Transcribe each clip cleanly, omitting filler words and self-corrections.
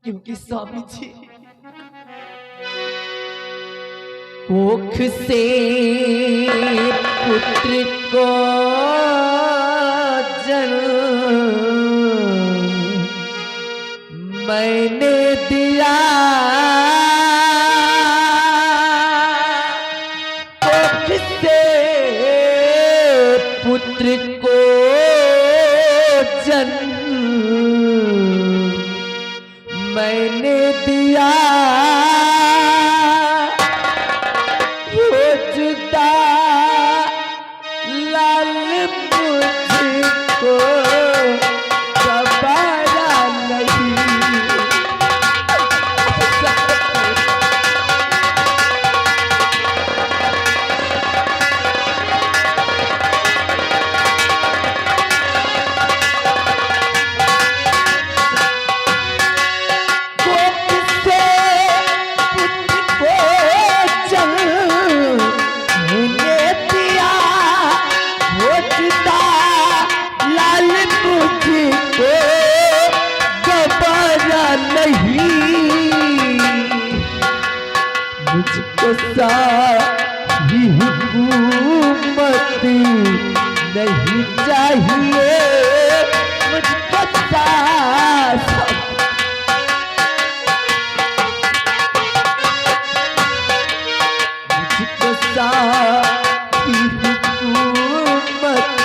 क्योंकि स्वामी जी कोख से पुत्र को जन्म मैंने दिया, कोख से पुत्र को जन्म मैंने दिया, वो जुदा लाल मुझको गवारा नहीं। मुझको सारी हुकूमत नहीं चाहिए, मुझको सारी हुकूमत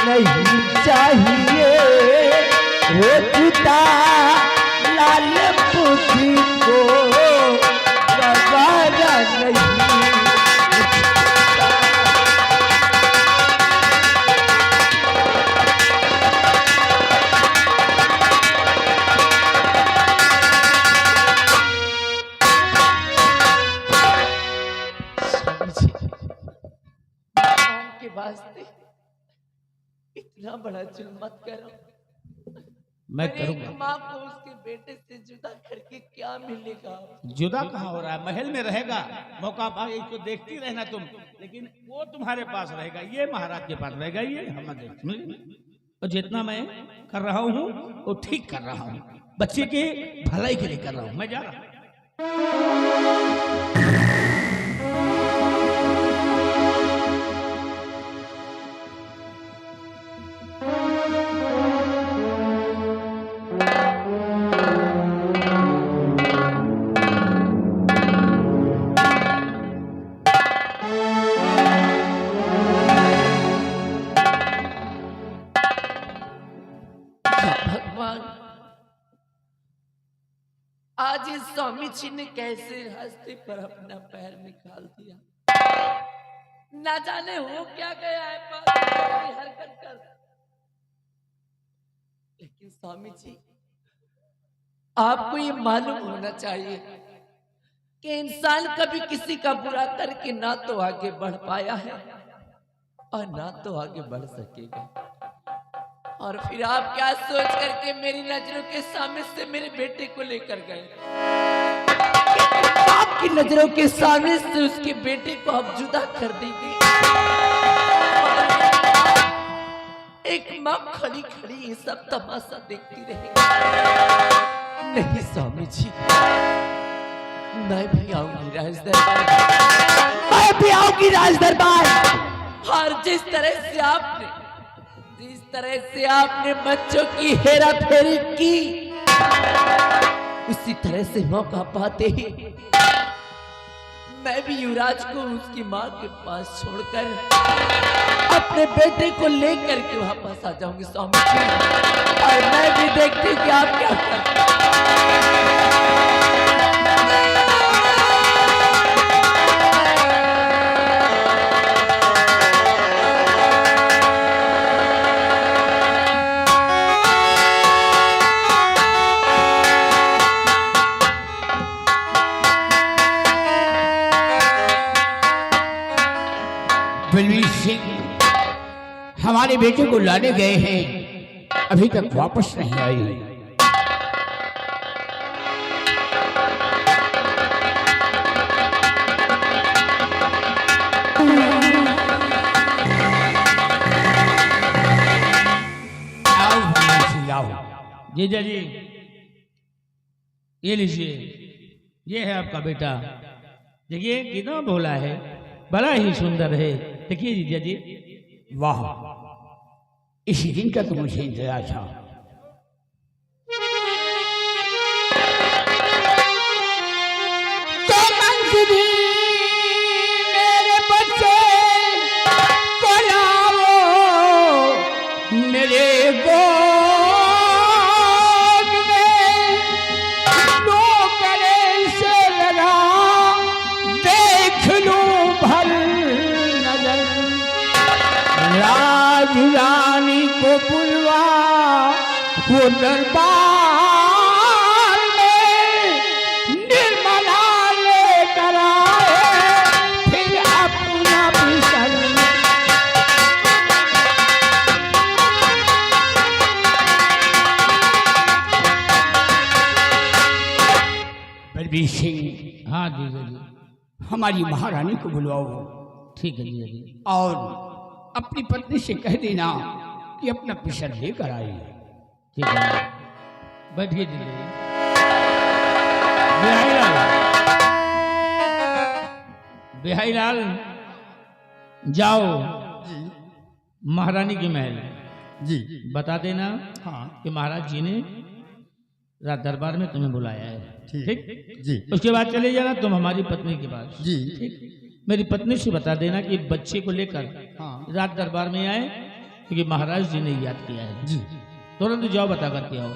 नहीं चाहिए, वो जुदा लाल बुद्धि को गवारा नहीं। के वास्ते इतना बड़ा जुल्म मत करो। मैं करूंगा। माँ को उसके बेटे से जुदा करके क्या मिलेगा? जुदा कहाँ हो रहा है, महल में रहेगा, मौका पाए इसको देखती रहना तुम, लेकिन वो तुम्हारे पास रहेगा, ये महाराज के पास रहेगा, ये हम देख। और जितना मैं कर रहा हूँ वो ठीक कर रहा हूँ, बच्चे के भलाई के लिए कर रहा हूँ। मैं जा रहा हूँ। आज इस स्वामी जी ने कैसे हस्ते पर अपना पैर निकाल दिया, ना जाने हो क्या गया है हरकत कर। लेकिन स्वामी जी आपको ये मालूम होना चाहिए कि इंसान कभी किसी का बुरा करके ना तो आगे बढ़ पाया है और ना तो आगे बढ़ सकेगा। और फिर आप क्या सोच करके मेरी नजरों के सामने से मेरे बेटे को लेकर गए? आपकी नजरों के सामने से उसके बेटे को आप जुदा कर देंगे। एक माँ खड़ी खड़ी ये सब तमाशा देखती रहेगी। नहीं स्वामी जी, मैं भी आऊंगी राज दरबार, मैं भी आऊंगी राज दरबार। और जिस तरह से आपने बच्चों की हेरा फेरी की, उसी तरह से मौका पाते ही मैं भी युवराज को उसकी माँ के पास छोड़कर अपने बेटे को लेकर के वापस आ जाऊंगी स्वामी जी। और मैं भी देखती कि आप क्या करते हैं। बलवीर सिंह हमारे बेटे को लाने गए हैं, अभी तक वापस नहीं आई। आओ जीजा जी, ये लीजिए, ये है आपका बेटा। देखिए कितना भोला है, बड़ा ही सुंदर है। देखिए जीजा जी, वाह, इसी दिन का तो मुझे इंतजार था। तो मंजरी मेरे बच्चे को लाओ, मेरे गोद में लो करे से लगा, देख लूं भर नजर, राज रानी को बुलवा वो दरबार में, निर्मला लेकर आए फिर अपना बिस्तर। बलबीर सिंह, हाँ जीजा जी, हमारी महारानी को बुलवाओ ठीक है जीजा जी। और अपनी पत्नी से कह देना कि अपना पिसर लेकर आई। ठीक है, बैठिए जीजा जी। बिहारी लाल, बिहारी लाल, जाओ महारानी के महल, जी बता देना हाँ कि महाराज जी ने रात दरबार में तुम्हें बुलाया है। ठीक जी उसके बाद चले जाना तुम हमारी पत्नी के पास। जी ठीक, मेरी पत्नी से बता देना कि बच्चे को लेकर हाँ रात दरबार में आए, क्योंकि महाराज जी ने याद किया है। जी तुरंत जाओ, बता करके आओ।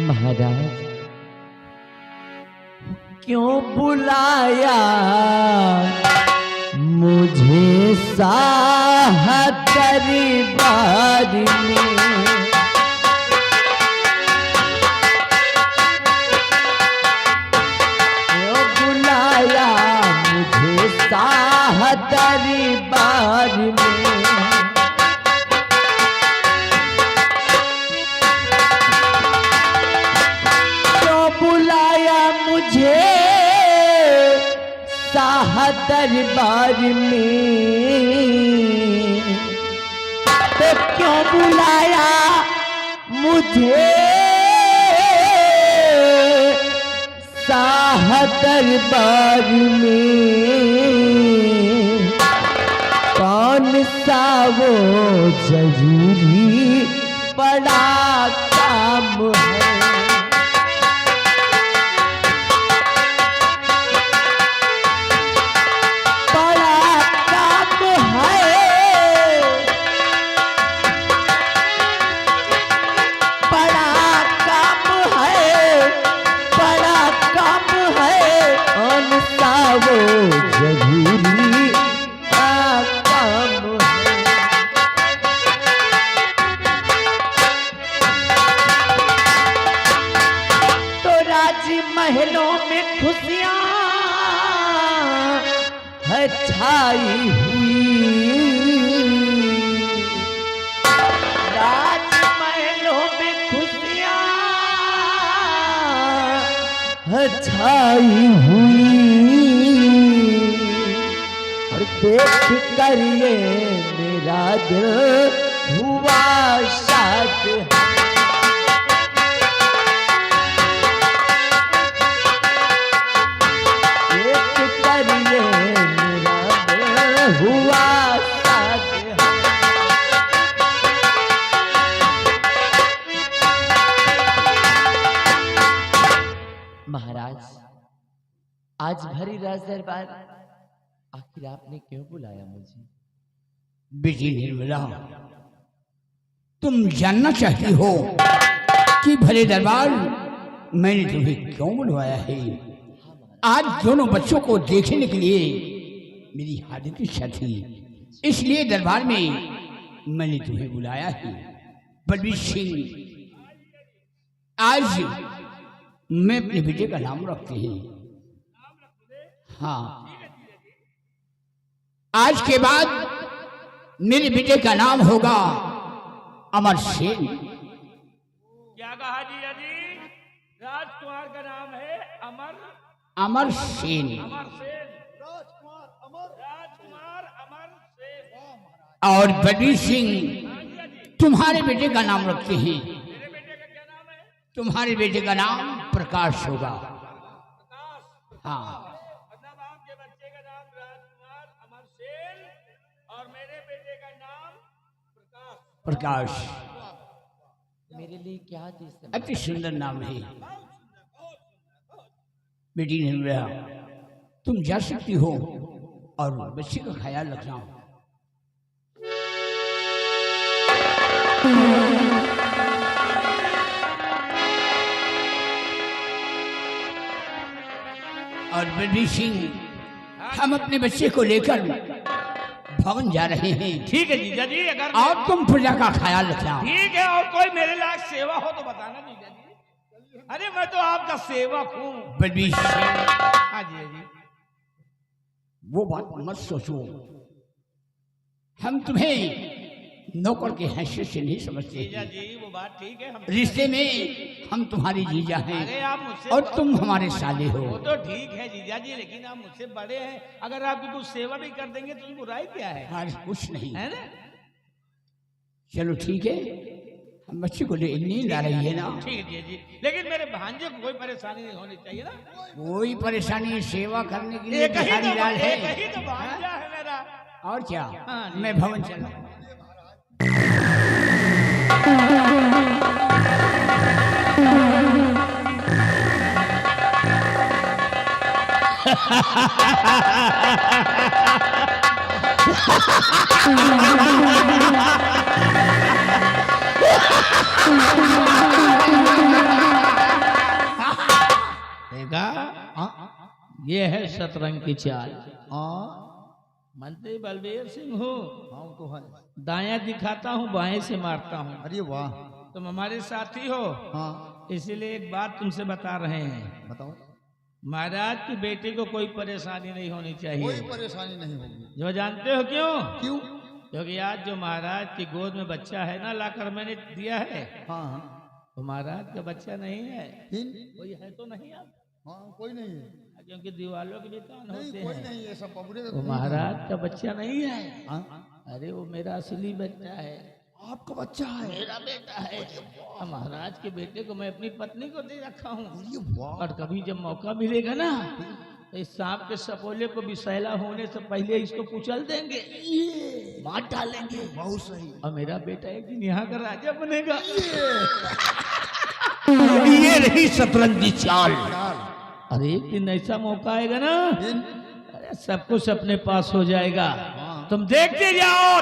महाराज क्यों बुलाया मुझे साह दरबार में? क्यों बुलाया मुझे साह दरबार में? बुलाया मुझे शाह दरबार में, तो क्यों बुलाया मुझे शाह दरबार में? कौन सा वो जरूरी बड़ा काम है? महलों में खुशियां है छाई हुई, राजमहलों में खुशियां है छाई हुई, और देख कर ये मेरा दिल हुआ शाद। हुआ महाराज, आज भरी राज दरबार, आखिर आपने क्यों बुलाया मुझे? बेटी निर्मला, तुम जानना चाहती हो कि भरे दरबार मैंने तुम्हें क्यों बुलवाया है? आज दोनों बच्चों को देखने के लिए मेरी हार्दिक इच्छा थी, इसलिए दरबार में मैंने तुम्हें बुलाया है। बलबीर सिंह, आज मैं अपने बेटे का नाम रखते हैं। हाँ, आज के बाद मेरे बेटे का नाम होगा अमर सेन। क्या कहा जीजा जी? राजकुमार का नाम है अमर अमर सेन। अमर सेन। राजकुमार अमर सेन। और बलबीर सिंह हाँ जीजा जी। तुम्हारे बेटे का नाम रखते हैं। मेरे बेटे का क्या नाम है? तुम्हारे बेटे का नाम प्रकाश होगा। प्रकाश। हाँ, मतलब आपके बच्चे का नाम राजकुमार अमर सेन और मेरे बेटे का नाम प्रकाश। प्रकाश मेरे लिए क्या चीज है? अति सुंदर नाम है। बेटी निर्मला, तुम जा सकती हो और बच्चे का ख्याल रखना। और बलबीर सिंह, हम अपने बच्चे को लेकर भवन जा रहे हैं ठीक है जीजा जी। अगर और तुम प्रजा का ख्याल रखना। ठीक है, और कोई मेरे लायक सेवा हो तो बताना जीजा जी। अरे मैं तो आपका सेवक हूँ। बलबीर सिंह, हाँ जीजा जी। वो बात मत सोचो। हम तुम्हें नौकर के हैसियत से नहीं समझते। जीजा जी वो बात ठीक है। हम रिश्ते में हम तुम्हारी जीजा अरे हैं आप मुझसे और तुम हमारे साले हो। वो तो ठीक है जीजा जी, लेकिन आप मुझसे बड़े हैं। अगर आपकी कुछ सेवा भी कर देंगे तो बुराई क्या है? आज कुछ नहीं है ना? चलो ठीक है, हम बच्चे को ले नींद आ रही है ना। ठीक है जीजा जी, लेकिन मेरे भांजे को कोई परेशानी नहीं होनी चाहिए ना। कोई परेशानी, सेवा करने के लिए एक ही बिहारी लाल है। एक ही तो भांजा है मेरा। और क्या, हाँ जी। मैं भवन चला। देखा, ये है शतरंज की चाल। मंत्री बलबीर सिंह हूँ। हाँ तो है। दायां दिखाता हूँ, बाएं से मारता हूँ। अरे वाह। तुम हमारे साथी हो, हाँ इसीलिए एक बात तुमसे बता रहे हैं। बताओ। महाराज की बेटी को कोई परेशानी नहीं होनी चाहिए। कोई परेशानी नहीं होगी। जो जानते हो क्यों? क्यों? क्योंकि आज जो महाराज की गोद में बच्चा है ना, लाकर मैंने दिया है, हाँ हाँ। तो महाराज का बच्चा नहीं है। फिर? कोई है तो नहीं आप? हाँ कोई नहीं है। क्योंकि दीवालों के भी कान नहीं होते कोई हैं। नहीं, ये सब पबड़े। वो महाराज का बच्चा नहीं है। हाँ? अरे वो मेरा असली बच्चा है। आपका बच्चा है? मेरा बेटा है। और महाराज के बेटे को मैं अपनी पत्नी को दे रखा हूँ। अरे वाह। और कभी जब मौका मिलेगा ना, तो इस सांप के सपोले को विषैला होने से पहले इसको कुचल देंगे, मार डालेंगे। बहुत सही। और मेरा बेटा एक दिन यहाँ का राजा बनेगा। ये रही शतरंज की चाल। अरे एक दिन ऐसा मौका आएगा ना, फिर? अरे सब कुछ अपने पास हो जाएगा। तुम देखते जाओ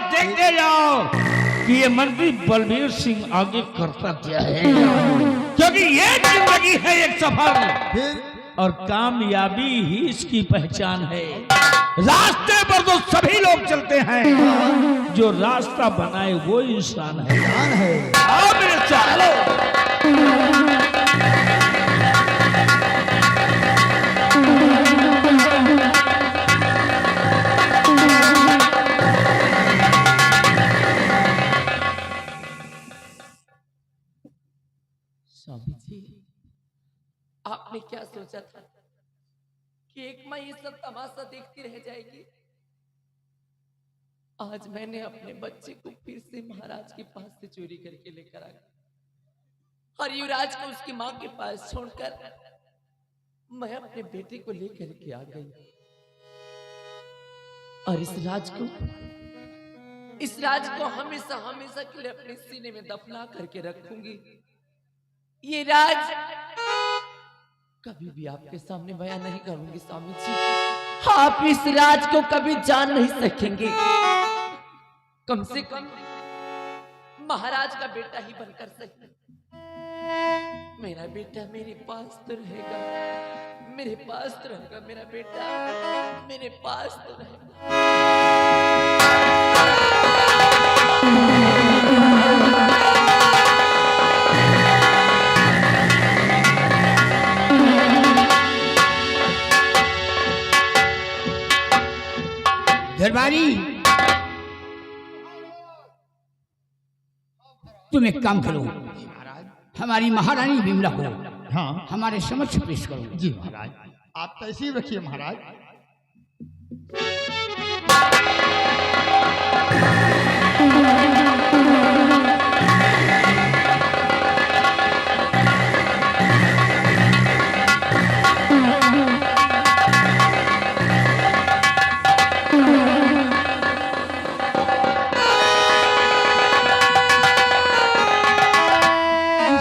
कि ये मंत्री बलबीर सिंह आगे करता क्या है। क्योंकि ये जिंदगी है एक सफर, फिर? और कामयाबी ही इसकी पहचान है। रास्ते पर तो सभी लोग चलते हैं, जो रास्ता बनाए वो इंसान है। जान है। आओ मेरे चलो। स्वामी जी, आपने क्या सोचा था कि एक माँ ये सब तमाशा देखती रह जाएगी? आज मैंने अपने बच्चे को फिर से महाराज के पास से चोरी करके लेकर आ गया और युवराज को उसकी माँ के पास छोड़कर मैं अपने बेटे को लेकर के आ गई। और इस राज को हमेशा हमेशा के लिए अपने सीने में दफना करके रखूंगी। ये राज कभी भी आपके सामने बयान नहीं करूंगी स्वामी जी। आप इस राज को कभी जान नहीं सकेंगे। कम से कम महाराज का बेटा ही बनकर सके। मेरा बेटा मेरे पास तो रहेगा, मेरे पास तो रहेगा, मेरा बेटा मेरे पास तो रहेगा। दरबारी, तुम एक काम करो, हमारी महारानी विमला को हाँ हमारे समक्ष पेश करो। जी महाराज, आप तैसी रखिए महाराज।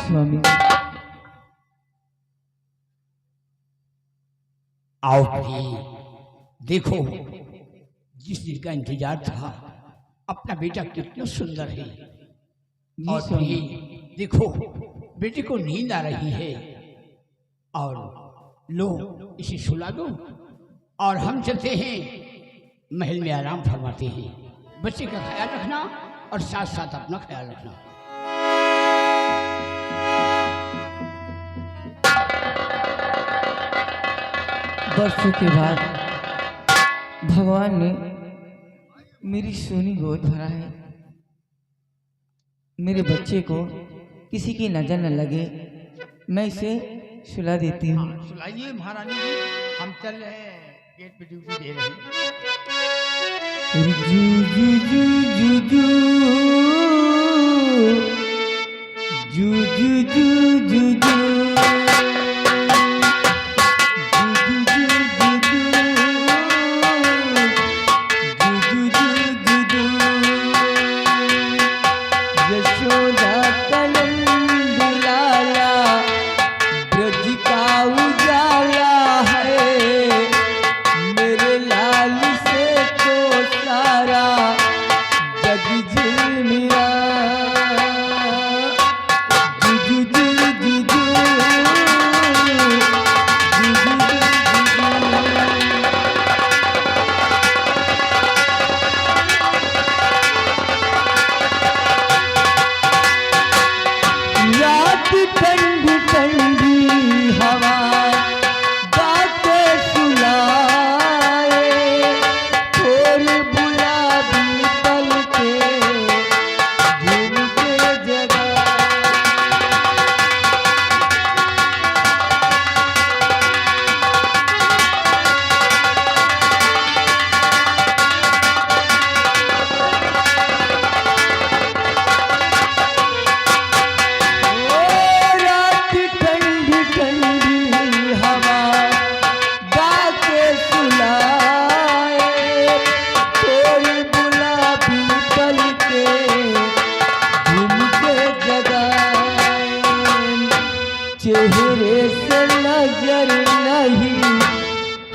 स्वामी आओ भी देखो, जिस दिन का इंतजार था, अपना बेटा कितना सुंदर है। और भी देखो, बेटे को नींद आ रही है, और लो इसे सुला दो और हम चलते हैं महल में आराम फरमाते हैं। बच्चे का ख्याल रखना और साथ साथ अपना ख्याल रखना। वर्षों के बाद भगवान ने मेरी सोनी गोद भरा है। मेरे बच्चे को किसी की नजर न लगे, मैं इसे सुला देती हूँ। सुलाइए महारानी जी, हम चल रहे हैं, गेट पे ड्यूटी दे रहे हैं। जू जू जू जू जू जू जू जू जू चेहरे से नजर नहीं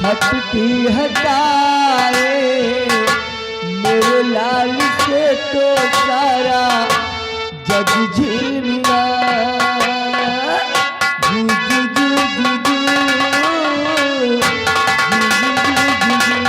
हटती हटाए, मेरे लाल से तो सारा जग झिलमिला। जू जू जू जू जू, जू जू जू जू जू।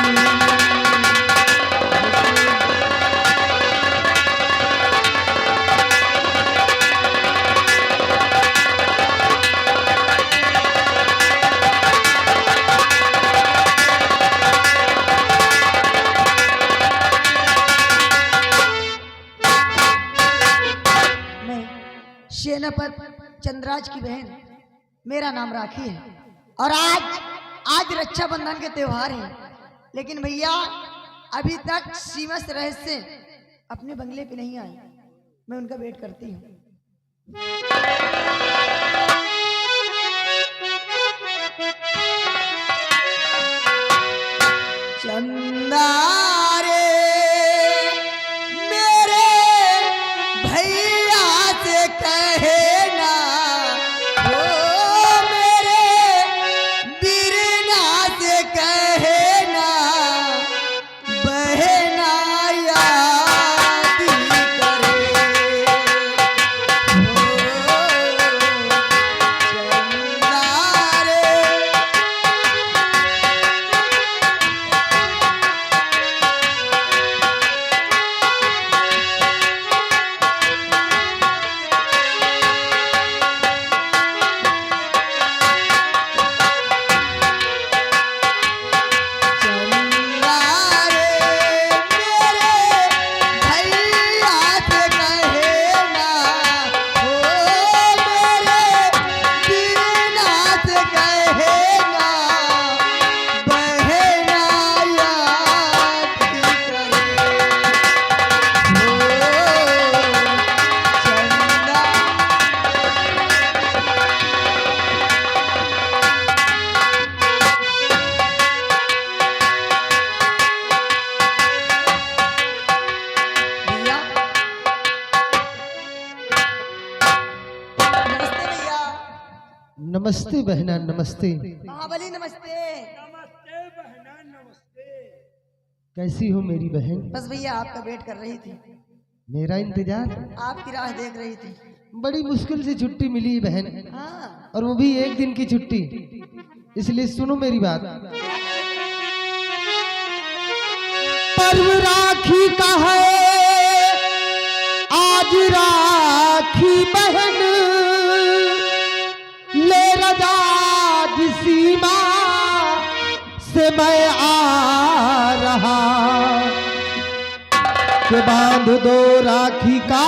सेनापति चंद्राज की बहन, मेरा नाम राखी है और आज रक्षाबंधन के त्योहार है, लेकिन भैया अभी तक सीमस रहस्य अपने बंगले पे नहीं आए। मैं उनका वेट करती हूँ। चंदा रे मेरे भैया से कहना, ओ मेरे बीरना से कहना, बहना याद करे। नमस्ते बहना नमस्ते। महाबली नमस्ते। कैसी हो मेरी बहन? बस भैया आपका वेट कर रही थी, मेरा इंतजार? आपकी राह देख रही थी। बड़ी मुश्किल से छुट्टी मिली है बहन, हाँ और वो भी एक दिन की छुट्टी। इसलिए सुनो मेरी बात। पर्व राखी का है आज, राखी बहन ले रजाज सीमा से मैं आ रहा, के बांध दो राखी का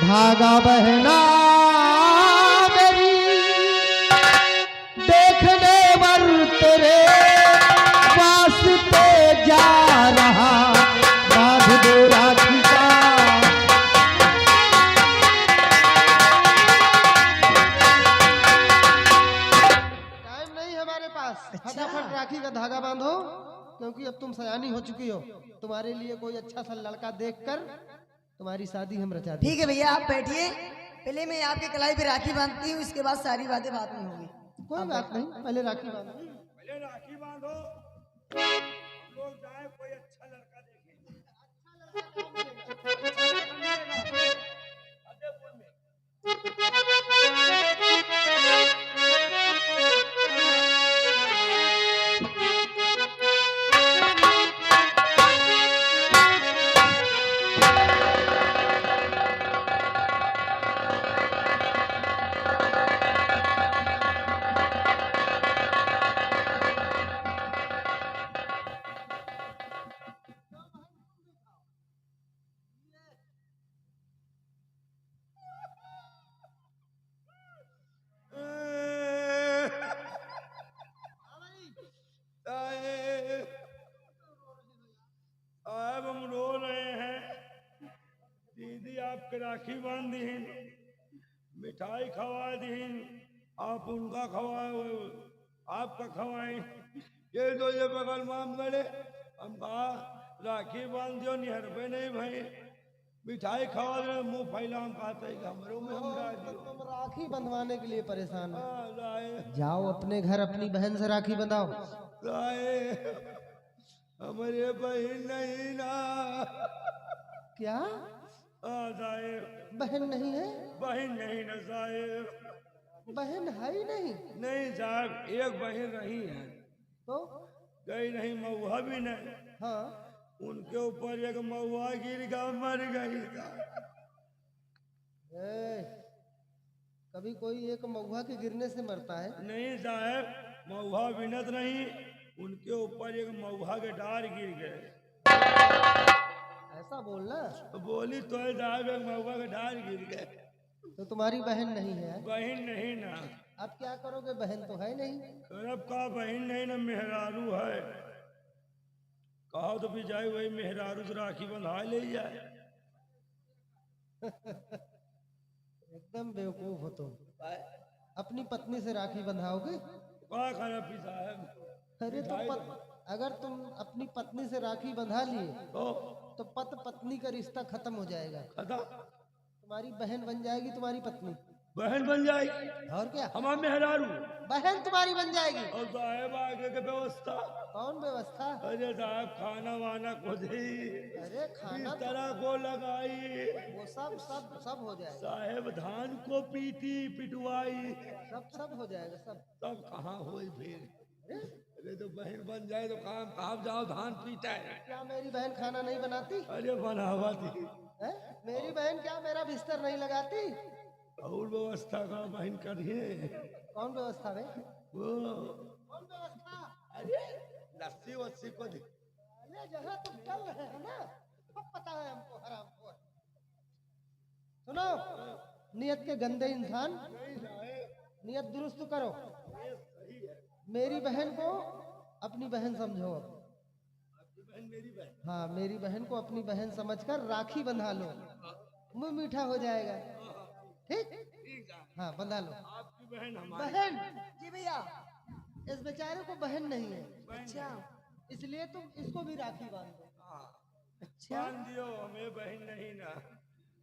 धागा बहना मेरी, देखने वर तेरे वास्ते जा रहा, बांध दो राखी का। टाइम नहीं हमारे पास, फटाफट राखी का धागा बांधो, क्योंकि अब तुम सयानी हो चुकी हो। तुम्हारे लिए कोई अच्छा सा लड़का देखकर तुम्हारी शादी हम रचा देंगे। ठीक है भैया, आप बैठिए। पहले मैं आपके कलाई पे राखी बांधती हूँ, इसके बाद सारी बातें बाद में होगी। कोई बात नहीं, पहले राखी बांधो। पहले राखी बांधो, लोग जाए कोई अच्छा लड़का देखें। अब हम रो रहे हैं, दीदी आपके राखी बांध दीन, मिठाई खवा दीन, आप उनका खवाओ, आपका खवाएं। ये तो ये बगल माम गड़े, हम कहा राखी बांध दियो, निहर पे नहीं भाई, मिठाई खवा दे, मुंह फैला, हम कहते हैं हमरों में हम डाल दियो। तुम राखी बंधवाने के लिए परेशान हो, लाए जाओ अपने घर अपनी बहन से राखी बंधाओ। लाए हमारे बहन नहीं ना। क्या साहेब बहन नहीं है? बहन नहीं ना साहेब, बहन है ही नहीं नहीं साहब, एक बहन रही है, तो? गई नहीं, महुआ भी नहीं, हाँ, उनके ऊपर एक महुआ गिर गया, मर गई था। कभी कोई एक महुआ के गिरने से मरता है? नहीं साहब, महुआ बिनत नहीं, उनके ऊपर एक महुआ के डार गिर गए। ऐसा बोलना। बोली तो है साहब, एक महुआ के डार गिर गए। तो तुम्हारी बहन नहीं है? बहन नहीं ना। अब क्या करोगे, बहन तो है नहीं। करब का बहन नहीं ना, मेहरारू है, कहो तो भी जाए वही मेहरारू से राखी बंधा ले जाए। एकदम बेवकूफ हो तुम। अपनी पत्नी से राखी बंधाओगे? क्या खराब भी साहब, अरे तो अगर तुम अपनी पत्नी से राखी बंधा लिए तो पत्नी का रिश्ता खत्म हो जाएगा। तुम्हारी बहन बन जाएगी तुम्हारी पत्नी। बहन बन जाएगी और क्या, हमारा मेहरारू बहन तुम्हारी बन जाएगी। और साहब आगे के व्यवस्था? कौन व्यवस्था? अरे साहब खाना वाना को दी, अरे खाना तरह को लगाई, वो सब हो जाएगा। साहेब धान को पीटी पिटवाई, सब हो जाएगा सब। तब कहाँ हो फिर? अरे तो बहन बन जाए तो काम कहाँ जाओ, धान पीटा है। क्या मेरी बहन खाना नहीं बनाती? अरे बनावा थी है? मेरी बहन क्या मेरा बिस्तर नहीं लगाती? और व्यवस्था का बहन करिए। कौन व्यवस्था है? वो कौन व्यवस्था? अरे लस्सी वस्सी को दे। अरे जहाँ तुम चल रहे हो ना, सब पता है हमको, हरामखोर। सुनो, नियत के गंदे इंसान, नियत दुरुस्त करो। मेरी बहन को अपनी बहन समझो। हाँ, मेरी बहन को अपनी बहन समझकर राखी बंधा लो, मुंह मीठा हो जाएगा। ठीक? हाँ, बंधा लो। आपकी बहन हमारी बहन? जी भैया। इस बेचारे को बहन नहीं है, अच्छा इसलिए तुम इसको भी राखी बांध दो। अच्छा, बांध दियो, हमें बहन नहीं ना,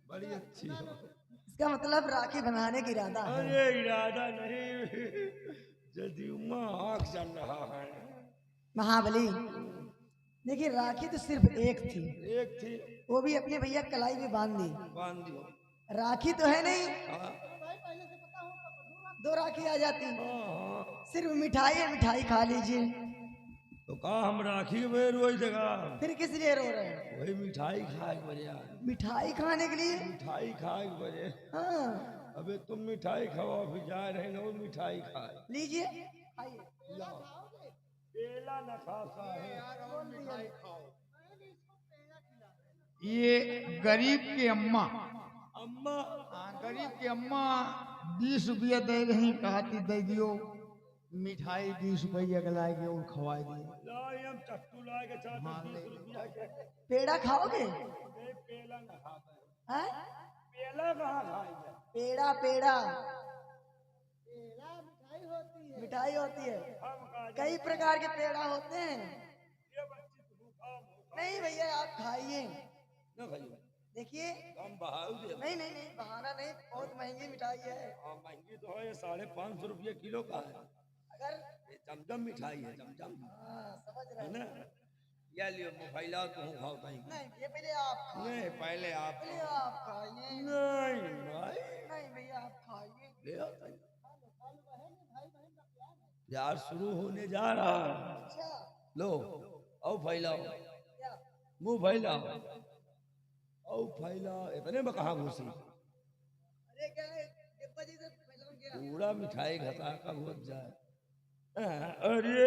बड़ी अच्छी हो। इसका मतलब राखी बनाने की इरादा है। अरे इरादा नहीं, जदीमा आँख चल रहा है। महाबली देखिए, राखी तो सिर्फ एक थी, एक थी, वो भी अपने भैया कलाई में बांध दी। बांध दियो। राखी तो है नहीं, हाँ, 2 राखी आ जाती। हाँ। सिर्फ मिठाई है, मिठाई खा लीजिए। तो कहा हम राखी में रोई जगह फिर किस लिए रो रहे हैं? वही मिठाई खाए के बजे आए। मिठाई खाने के लिए? मिठाई खाए के बजे। हाँ अबे तुम मिठाई खाओ, अभी जा रहे ना वो मिठाई खाए। लीजिए, खाइए। केला न खाता है। ये गरीब की अम्मा, अम्मा गरीब की अम्मा 20 रुपया दे रही, कहती दे दियो मिठाई 20 रुपया के लाएगी और खवाए दिए। लाई हम चट्टू लाए के चाहते हाँ, 20 रुपया के। पेड़ा खाओगे? नहीं, पेला न खाता है। हैं? पेला कहाँ खाएंगे? पेड़ा पेड़ा मिठाई होती है। हम खा कई प्रकार के पेड़ा होते हैं। ये बच्ची तो भूखा नहीं भैया, आप खाइए। न खाइए। देखिए, हम बहाव दे। नहीं नहीं नहीं, बहाना नहीं, बहुत महंगी मिठाई है। हाँ, महंगी तो है, ये 550 रुपये किलो का है। अगर ये चमचम मिठाई है, चमचम, समझ रहे है हैं। ना? या लियो मोबाइला तो हूँ खाओ ताई। नहीं, ये पहले आप खाइए। नहीं, पहले आप। पहले आप खाइए। नहीं भाई, नहीं भैया, आप खाइए। ले आओ ताई। यार शुरू होने जा रहा है। अच्छा, लो, आओ फैलाओ, क्या? मुंह फैलाओ, आओ फैलाओ। इतने में कहाँ घुसी? अरे क्या है, डिब्बा जी से फैलाऊं क्या? पूरा मिठाई घटा का घुस जाए। अरे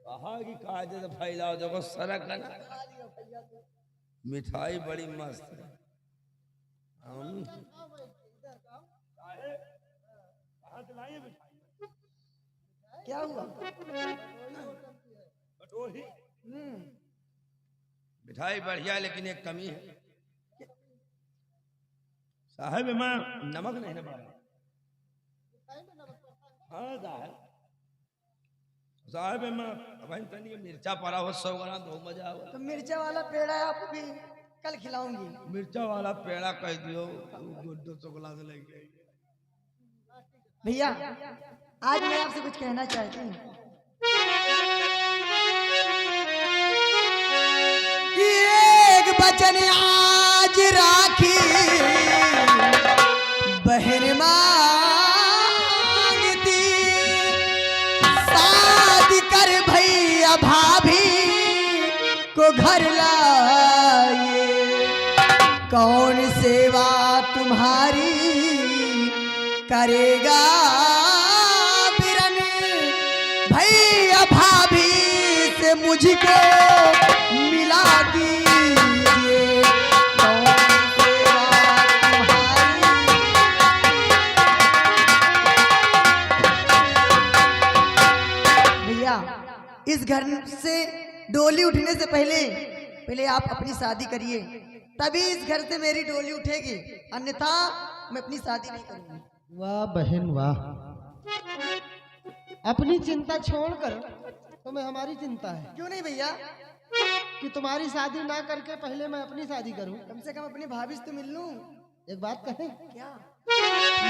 कहा कि कायदे से फैलाओ, देखो सड़क है ना। खा लियो भैया तो। मिठाई बड़ी मस्त है। हम क्या हुआ? कटोरी मिठाई बढ़िया, लेकिन एक कमी है साहब, मैं नमक नहीं ना पाया। हाँ साहब मैं अब तनी मिर्चा पड़ा हो 100 ग्राम तो मजा आवा। तो मिर्चा वाला पेड़ा आपको भी कल खिलाऊंगी। मिर्चा वाला पेड़ा कह दियो, गुड्डो चोकला से लेके आई। भैया, आज मैं आपसे कुछ कहना चाहती हूँ कि एक बचन आज राखी बहन मांगती, शादी कर भैया भाभी को घर लाए, कौन सेवा तुम्हारी करेगा बिरन, भैया भाभी से मुझको मिला दीजिए, कौन सेवा तुम्हारी। भैया, इस घर से डोली उठने से पहले आप अपनी शादी करिए, तभी इस घर से मेरी डोली उठेगी, अन्यथा मैं अपनी शादी नहीं करूंगी। वाह बहन वाह, अपनी चिंता छोड़कर तुम्हें हमारी चिंता है क्यों नहीं भैया? कि तुम्हारी शादी ना करके पहले मैं अपनी शादी करूं। कम से कम अपनी भाभी से तो मिल लूं। एक बात कहें, क्या?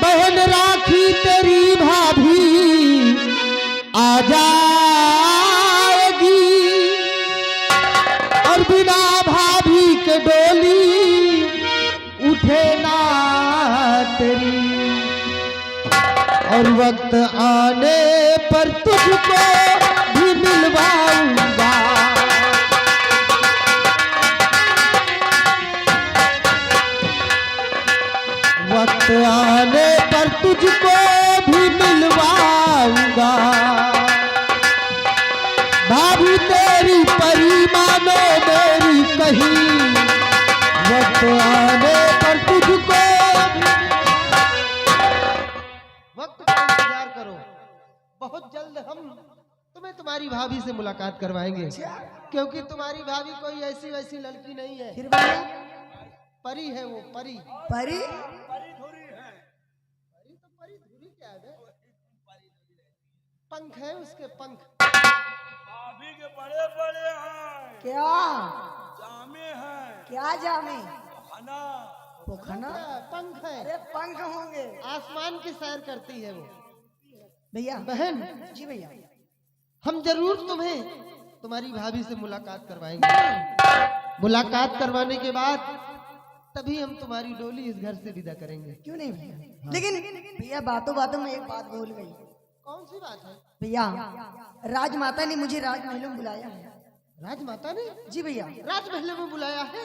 बहन राखी तेरी भाभी आ जाएगी, और बिना भाभी के डोली उठे ना तेरी, और वक्त आने पर तुझको भी मिलवाऊंगा, वक्त आने पर तुझको भी मिलवाऊंगा, भाभी तेरी परी मानो मेरी कहीं, वक्त आने पर तुझको। वक्त का इंतजार करो, बहुत जल्द हम तुम्हें तुम्हारी भाभी से मुलाकात करवाएंगे, क्योंकि तुम्हारी भाभी कोई ऐसी वैसी लड़की नहीं है, फिर भैया, परी है वो, परी। परी? पंख है उसके, पंख। भाभी के बड़े बड़े हैं, क्या? जामे हैं, क्या जामे? खाना पोखना? पंख है, अरे पंख होंगे आसमान की सैर करती है वो। भैया। बहन, जी भैया। हम जरूर तुम्हें तुम्हारी भाभी से मुलाकात करवाएंगे। मुलाकात करवाने के बाद तभी हम तुम्हारी डोली इस घर से विदा करेंगे। क्यों नहीं भैया? लेकिन भैया बातों बातों में एक बात भूल गई। कौन सी बात है? भैया राजमाता ने मुझे राजमहल में बुलाया है। राजमाता ने? जी भैया। राजमहल में बुलाया है?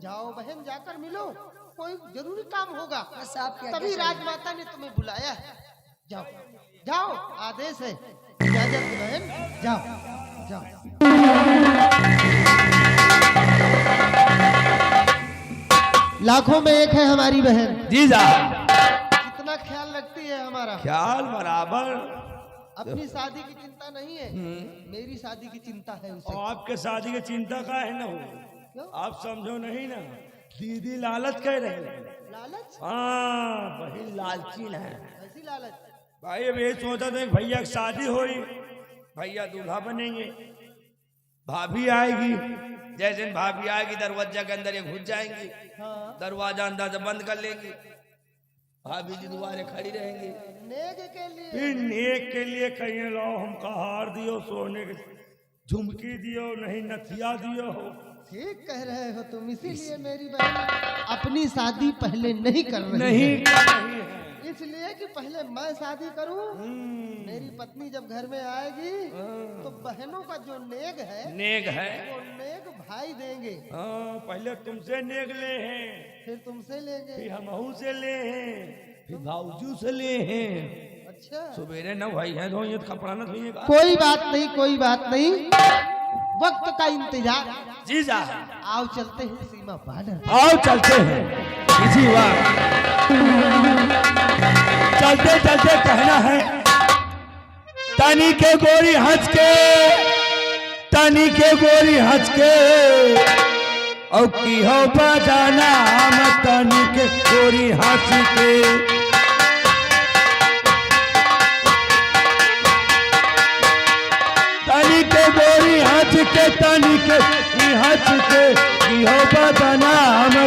जाओ बहन, जाकर मिलो, कोई जरूरी काम होगा। बस आपकी आज्ञा तभी चाहिए। राजमाता ने तुम्हें बुलाया है। जाओ जाओ, आदेश है। इजाजत दो बहन, जाओ जाओ। लाखों में एक है हमारी बहन, जी साहब, कितना ख्याल रखती है हमारा। ख्याल बराबर। अपनी शादी की चिंता नहीं है, मेरी शादी की चिंता है उसे। और आपके शादी की चिंता का है ना क्यों? हो, आप समझो नहीं ना, दीदी लालच कह रहे हैं। लालच? हाँ, वही लालचीन है ऐसी लालच? भाई। अब ये सोचा था कि भैया की शादी हो रही, भैया दूल्हा बनेंगे, भाभी आएगी, जैसे भाभी आएगी दरवाजा के अंदर ये घुस जाएंगी, हाँ। दरवाजा अंदर से बंद कर लेंगी, भाभी जी दुआरे खड़ी रहेंगी। नेग के लिए? फिर नेक के लिए कहिए लो हमका हार दियो, सोने के झुमकी दियो, नहीं नथिया दियो हो। ठीक कह रहे हो तुम, इसीलिए मेरी बहन अपनी शादी पहले नहीं कर रही नहीं है। कर रही है। इसलिए कि पहले मैं शादी करूं, मेरी पत्नी जब घर में आएगी तो बहनों का जो नेग है नेक है। वो नेग भाई देंगे, हाँ, पहले तुमसे नेक ले हैं, फिर तुमसे लेंगे। फिर हमहू से ले हैं, फिर भाऊजू से ले हैं। अच्छा, सवेरे न भाई है तो ये कपड़ा न धोइएगा। कोई बात नहीं, कोई बात नहीं, वक्त का इंतजार। जी साहब, आओ चलते हैं सीमा बॉर्डर। आओ चलते हैं इसी बात। चलते चलते कहना है, तनी के गोरी हंस के, तनी के गोरी हंस के, और की हो बजाना हम तनी के गोरी हंस के। तनी के गोरी हंस के, तनी के हंस के, की हो बजाना हम